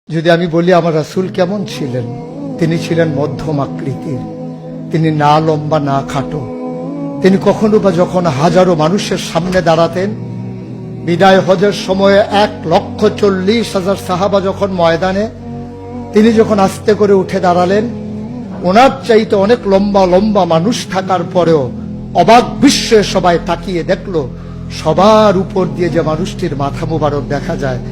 যদি আমি বলি আমার রাসূল কেমন ছিলেন, তিনি ছিলেন মধ্যম আকৃতির, তিনি না লম্বা না খাটো। তিনি কখনো বা যখন হাজারো মানুষের সামনে দাঁড়াতেন, বিদায় হজের সময়ে 1,40,000 সাহাবা যখন ময়দানে, তিনি যখন আস্তে করে উঠে দাঁড়ালেন, ওনার চাইতে অনেক লম্বা লম্বা মানুষ থাকার পরেও অবাক বিস্ময়ে সবাই তাকিয়ে দেখলো সবার উপর দিয়ে যে মানুষটির মাথা মুবারক দেখা যায়,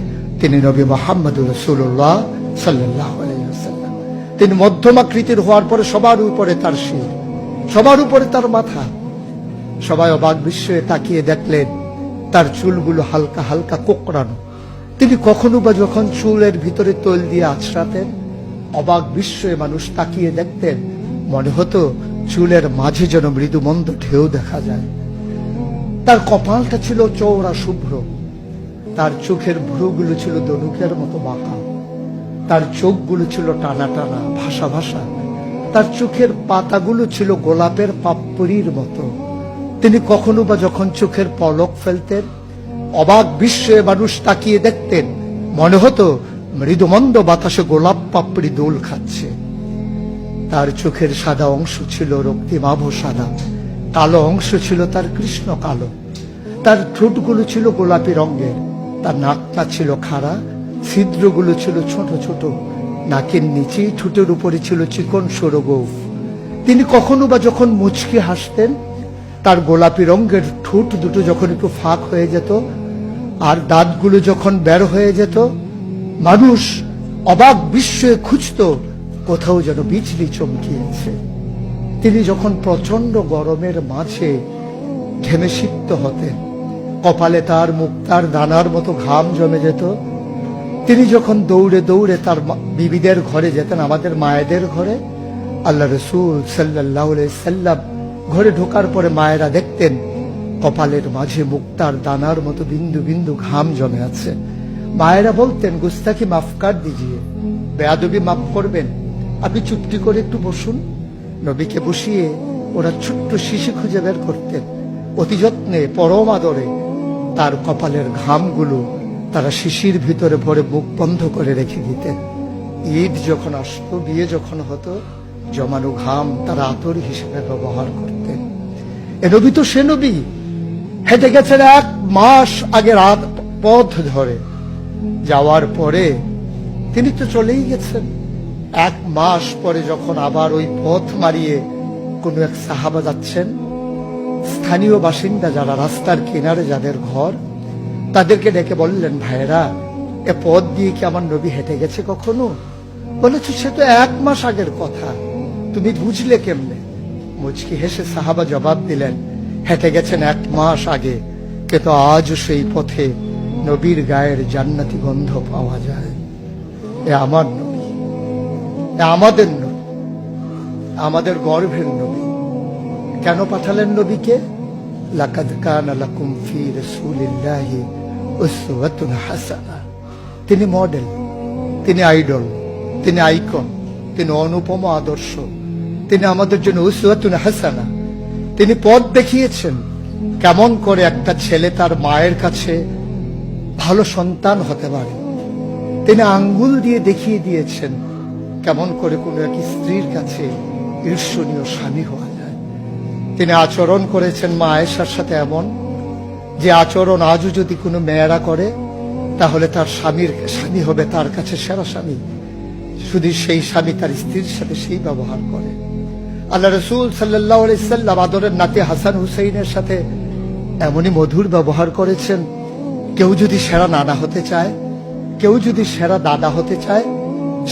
তিনি নবী মুহাম্মদুর রাসূলুল্লাহ সাল্লাল্লাহু আলাইহি ওয়াসাল্লাম। তিনি মধ্যম আকৃতির হওয়ার পরে সবার উপরে তার শির, সবার উপরে তার মাথা। সবাই অবাক বিস্ময়ে তাকিয়ে দেখলেন তার চুলগুলো হালকা হালকা কোঁকড়ানো। তিনি কখনো বা যখন চুলের ভিতরে তৈল দিয়ে আছড়াতেন, অবাক বিস্ময়ে মানুষ তাকিয়ে দেখতেন, মনে হতো চুলের মাঝে যেন মৃদুমন্দ ঢেউ দেখা যায়। তার কপালটা ছিল চওড়া শুভ্র, তার চোখের ভ্রুগুলো ছিল ধনুকের মতো বাঁকা, তার চোখগুলো ছিল টানা টানা ভাসা ভাসা, তার চোখের পাতাগুলো ছিল গোলাপের পাপড়ির মতো। তিনি কখনো বা যখন চোখের পলক ফেলতেন, অবাক বিস্ময়ে মানুষ তাকিয়ে দেখতেন, মনে হতো মৃদুমন্দ বাতাসে গোলাপ পাপড়ি দোল খাচ্ছে। তার চোখের সাদা অংশ ছিল রক্তিমাভ সাদা, কালো অংশ ছিল তার কৃষ্ণ কালো। তার ঠোঁটগুলো ছিল গোলাপি রঙের, তার নাকটা ছিল খাড়া, ছিদ্রগুলো ছিল ছোট ছোট, নাকের নিচে ঠোঁটের উপরে ছিল চিকন সরু গোঁফ। তিনি কখনো বা যখন মুচকি হাসতেন, তার গোলাপি রঙের ঠোঁট দুটো যখন একটু ফাঁক হয়ে যেত আর দাঁতগুলো যখন বের হয়ে যেত, মানুষ অবাক বিস্ময়ে খুঁজত কোথাও যেন বিজলি চমকিয়েছে। তিনি যখন প্রচন্ড গরমের মাঝে ঘেমে সিক্ত হতেন, কপালে তার মুক্তার দানার মতো ঘাম জমে যেত। তিনি যখন দৌড়ে দৌড়ে তার বিবিদের ঘরে যেতেন, আমাদের মায়েদের ঘরে, আল্লাহ রাসূল সাল্লাল্লাহু আলাইহি সাল্লাম ঘরে ঢোকার পরে মায়েরা দেখতেন কপালের মাঝে মুক্তার দানার মতো বিন্দু বিন্দু ঘাম জমে আছে। মায়েরা বলতেন, গুস্তাখি মাফ কর দিজিয়ে, বেয়াদবি মাফ করবেন, আপনি চুপটি করে একটু বসুন। নবীকে বসিয়ে ওরা ছোট্ট শিশি খুঁজে বের করতেন, অতি যত্নে পরম আদরে তার কপালের ঘামগুলো তারা শিশির ভিতরে ভরে মুখ বন্ধ করে রেখে দিতেন। ঈদ যখন আসতো, বিয়ে যখন হতো, জমানো ঘাম তারা আতর হিসেবে ব্যবহার করতেন। এ নবী তো সে নবী, হেঁটে গেছেন 1 মাস আগে রাত পথ ধরে, যাওয়ার পরে তিনি তো চলেই গেছেন। 1 মাস পরে যখন আবার ওই পথ মারিয়ে কোন এক সাহাবা যাচ্ছেন, স্থানীয় বাসিন্দা যারা রাস্তার কিনারে যাদের ঘর, তাদেরকে ডেকে বললেন, ভাইরা এ পথ দিয়ে কি আমার নবী হেঁটে গেছে কখনো? বলেছে, সে তো 1 মাস আগের কথা, তুমি বুঝলে কেমনে? মুচকি হেসে সাহাবা জবাব দিলেন, হেঁটে গেছেন 1 মাস আগে, কিন্তু আজও সেই পথে নবীর গায়ের জান্নাতি গন্ধ পাওয়া যায়। এ আমার নবী, এ আমাদের নবী, আমাদের গর্ভের নবী। কেন পাঠালেন নবীকে? লাকাদ কানা লাকুম ফি রাসূলিল্লাহি উসওয়াতুন হাসানা। তিনি মডেল, তিনি আইডল, তিনি আইকন, তিনি অনুপম আদর্শ, তিনি আমাদের জন্য উসওয়াতুন হাসানা। তিনি পথ দেখিয়েছেন কেমন করে একটা ছেলে তার মায়ের কাছে ভালো সন্তান হতে পারে। তিনি আঙ্গুল দিয়ে দেখিয়ে দিয়েছেন কেমন করে কোনো এক স্ত্রীর কাছে ঈর্ষণীয় স্বামী হওয়া যায়। তিনি আচরণ করেছেন মা আয়েশার সাথে এমন যে আচরণ আজও যদি কোনো মেয়েরা করে, তাহলে তার স্বামী হবে তার কাছে সেরা স্বামী। শুধু সেই স্বামী তার স্ত্রীর সাথে সেই ব্যবহার করে। আল্লাহ রাসূল সাল্লাল্লাহু আলাইহি সাল্লাম আদরের নাতি হাসান হুসাইনের সাথে এমনই মধুর ব্যবহার করেছেন। কেউ যদি সেরা নানা হতে চায়, কেউ যদি সেরা দাদা হতে চায়,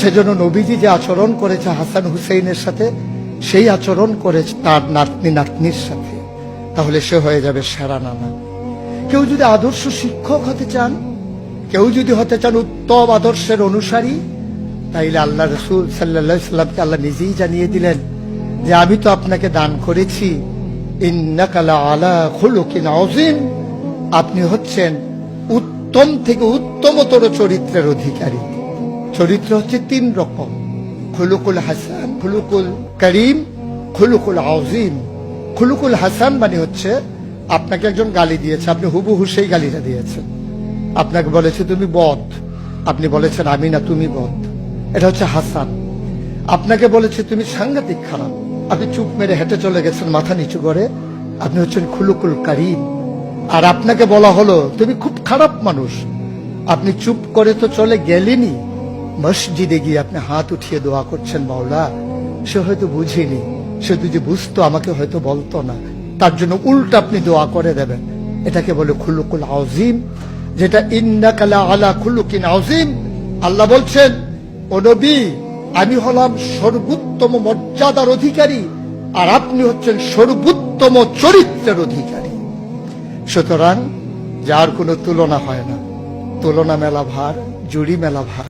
সেজন্য নবীজি যে আচরণ করেছে হাসান হুসাইনের সাথে, সেই আচরণ করেছে তার নাতনি নাতনির সাথে, তাহলে সে হয়ে যাবে সেরা নানা। কেউ যদি আদর্শ শিক্ষক হতে চান, কেউ যদি হতে চান উত্তম আদর্শের অনুসারী, তাইলে আল্লাহ রাসূল সাল্লাল্লাহু আলাইহি সাল্লামকে আল্লাহ নিজেই জানিয়ে দিলেন যে আমি তো আপনাকে দান করেছি, ইন্নাকা লাআলা খুলুকিন আযীম, আপনি হচ্ছেন উত্তম থেকে উত্তমতর চরিত্রের অধিকারী। চরিত্র হচ্ছে 3 রকম, খুলুকুল হাসান, খুলুকুল করিম, খুলুকুল আযীম। খুলুকুল হাসান মানে হচ্ছে আপনাকে একজন গালি দিয়েছে, আপনি হুবহু সেই গালিটা দিয়েছেন। আপনাকে বলেছে তুমি বদ, আপনি বলেছেন আমি না তুমি বদ, এটা হচ্ছে হাসান। আপনাকে বলেছে তুমি সাংঘাতিক খারাপ, আপনি চুপ মেরে হেঁটে চলে গেছেন মাথা নিচু করে, আপনি হচ্ছেন খুলুকুল কারীম। আর আপনাকে বলা হলো তুমি খুব খারাপ মানুষ, আপনি চুপ করে তো চলে গেলেনই, মসজিদে গিয়ে আপনি হাত উঠিয়ে দোয়া করছেন মাওলা। সে হয়তো বুঝিনি, সে যদি বুঝতো আমাকে হয়তো বলতো না, তার জন্য উল্টা আপনি দোয়া করে দেবেন। এটাকে বলে খুলুকুল আযীম, যেটা ইন্নাকা লা আলা খুলুকিন আযীম। আল্লাহ বলছেন ও নবী, আমি হলাম সর্বোত্তম মর্যাদার অধিকারী, আর আপনি হচ্ছেন সর্বোত্তম চরিত্রের অধিকারী। সুতরাং যার কোনো তুলনা হয় না, তুলনা মেলা ভার, জুড়ি মেলা ভার।